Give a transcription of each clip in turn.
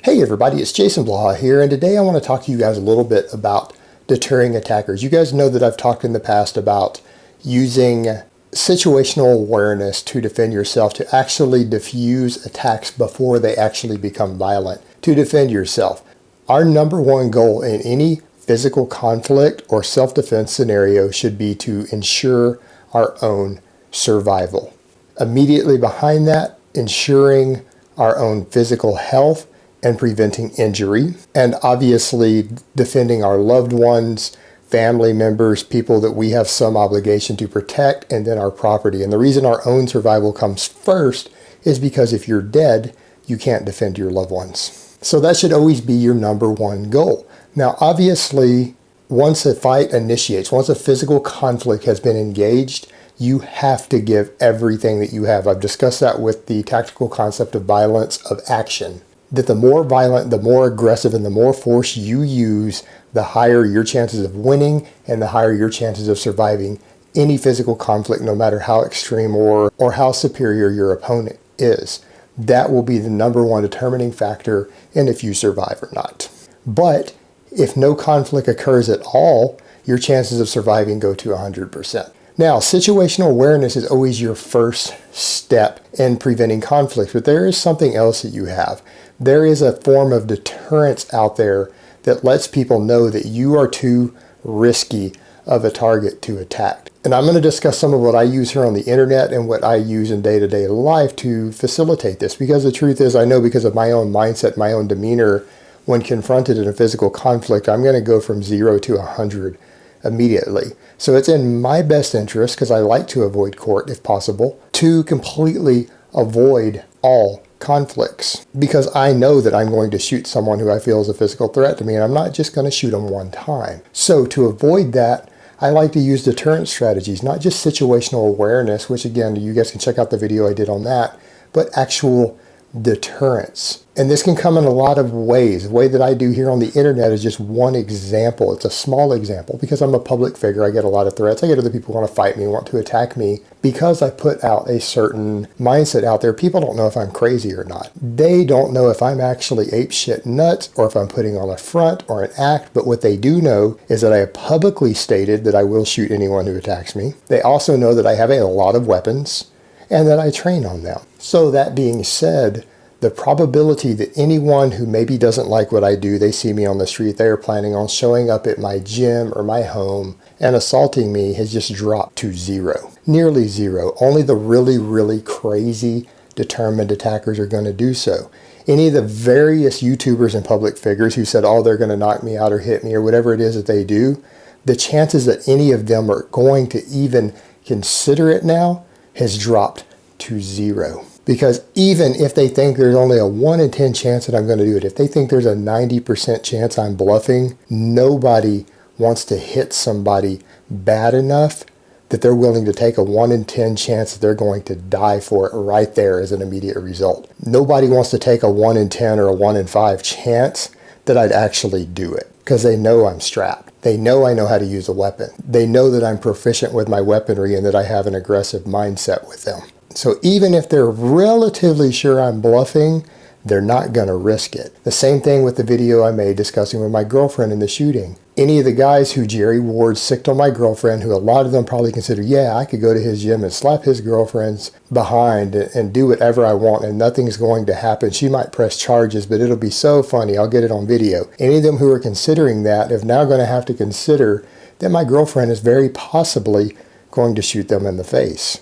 Hey everybody, it's Jason Blaha here, and today I want to talk to you guys a little bit about deterring attackers. You guys know that I've talked in the past about using situational awareness to defend yourself, to actually diffuse attacks before they actually become violent, to defend yourself. Our number one goal in any physical conflict or self-defense scenario should be to ensure our own survival. Immediately behind that, ensuring our own physical health and preventing injury, and obviously defending our loved ones, family members, people that we have some obligation to protect, and then our property. And the reason our own survival comes first is because if you're dead, you can't defend your loved ones. So that should always be your number one goal. Now, obviously, once a fight initiates, once a physical conflict has been engaged, you have to give everything that you have. I've discussed that with the tactical concept of violence of action. That the more violent, the more aggressive, and the more force you use, the higher your chances of winning and the higher your chances of surviving any physical conflict, no matter how extreme or how superior your opponent is. That will be the number one determining factor in if you survive or not. But if no conflict occurs at all, your chances of surviving go to 100%. Now, situational awareness is always your first step in preventing conflict, but there is something else that you have. There is a form of deterrence out there that lets people know that you are too risky of a target to attack. And I'm going to discuss some of what I use here on the internet and what I use in day-to-day life to facilitate this. Because the truth is, I know because of my own mindset, my own demeanor, when confronted in a physical conflict, I'm going to go from 0 to 100 immediately. So it's in my best interest, because I like to avoid court if possible, to completely avoid all conflicts, because I know that I'm going to shoot someone who I feel is a physical threat to me, and I'm not just going to shoot them one time. So to avoid that, I like to use deterrence strategies, not just situational awareness, which again, you guys can check out the video I did on that, but actual deterrence. And this can come in a lot of ways. The way that I do here on the internet is just one example. It's a small example because I'm a public figure. I get a lot of threats. I get other people who want to fight me, want to attack me. Because I put out a certain mindset out there, people don't know if I'm crazy or not. They don't know if I'm actually apeshit nuts or if I'm putting on a front or an act. But what they do know is that I have publicly stated that I will shoot anyone who attacks me. They also know that I have a lot of weapons and that I train on them. So that being said, the probability that anyone who maybe doesn't like what I do, they see me on the street, they are planning on showing up at my gym or my home and assaulting me has just dropped to 0. Nearly 0. Only the really, really crazy, determined attackers are going to do so. Any of the various YouTubers and public figures who said, oh, they're going to knock me out or hit me or whatever it is that they do, the chances that any of them are going to even consider it now has dropped to 0. Because even if they think there's only a 1 in 10 chance that I'm going to do it, if they think there's a 90% chance I'm bluffing, nobody wants to hit somebody bad enough that they're willing to take a 1 in 10 chance that they're going to die for it right there as an immediate result. Nobody wants to take a 1 in 10 or a 1 in 5 chance that I'd actually do it because they know I'm strapped. They know I know how to use a weapon. They know that I'm proficient with my weaponry and that I have an aggressive mindset with them. So even if they're relatively sure I'm bluffing, they're not going to risk it. The same thing with the video I made discussing with my girlfriend in the shooting. Any of the guys who Jerry Ward sicked on my girlfriend, who a lot of them probably consider, yeah, I could go to his gym and slap his girlfriend's behind and do whatever I want and nothing's going to happen. She might press charges, but it'll be so funny. I'll get it on video. Any of them who are considering that are now going to have to consider that my girlfriend is very possibly going to shoot them in the face.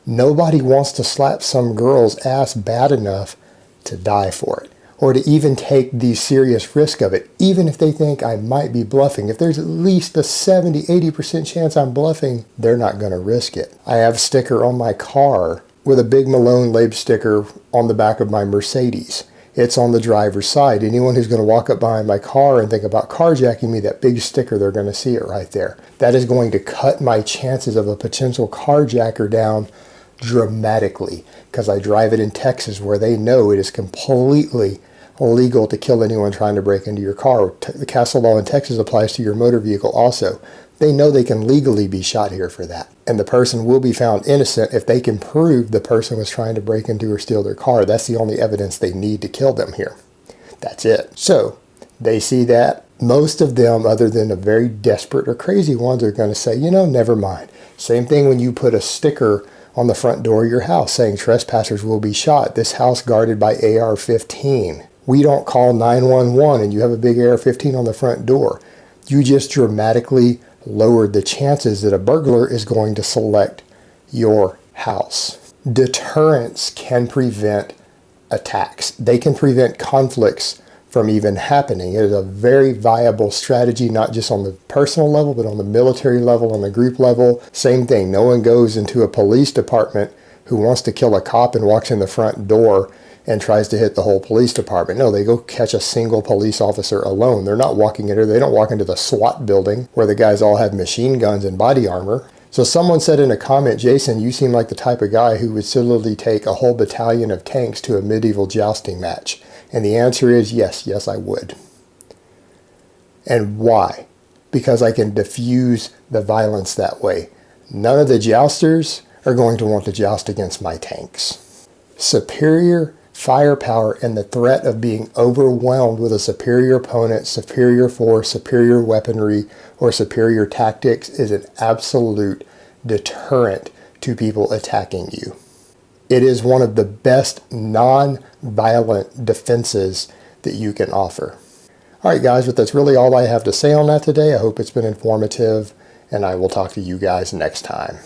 Nobody wants to slap some girl's ass bad enough to die for it, or to even take the serious risk of it, even if they think I might be bluffing. If there's at least a 70-80% chance I'm bluffing, they're not going to risk it. I have a sticker on my car with a big Malone Lab sticker on the back of my Mercedes. It's on the driver's side. Anyone who's going to walk up behind my car and think about carjacking me, that big sticker, they're going to see it right there. That is going to cut my chances of a potential carjacker down dramatically, because I drive it in Texas where they know it is completely illegal to kill anyone trying to break into your car. The castle law in Texas applies to your motor vehicle also. They know they can legally be shot here for that. And the person will be found innocent if they can prove the person was trying to break into or steal their car. That's the only evidence they need to kill them here. That's it. So they see that. Most of them, other than the very desperate or crazy ones, are going to say, never mind. Same thing when you put a sticker on the front door of your house saying trespassers will be shot. This house guarded by AR-15. We don't call 911 and you have a big AR-15 on the front door. You just dramatically lowered the chances that a burglar is going to select your house. Deterrence can prevent attacks. They can prevent conflicts from even happening. It is a very viable strategy, not just on the personal level, but on the military level, on the group level. Same thing. No one goes into a police department who wants to kill a cop and walks in the front door and tries to hit the whole police department. No, they go catch a single police officer alone. They're not walking in there. They don't walk into the SWAT building where the guys all have machine guns and body armor. So someone said in a comment, Jason, you seem like the type of guy who would similarly take a whole battalion of tanks to a medieval jousting match. And the answer is yes, I would. And why? Because I can diffuse the violence that way. None of the jousters are going to want to joust against my tanks. Superior firepower and the threat of being overwhelmed with a superior opponent, superior force, superior weaponry, or superior tactics is an absolute deterrent to people attacking you. It is one of the best non-violent defenses that you can offer. All right, guys, but that's really all I have to say on that today. I hope it's been informative, and I will talk to you guys next time.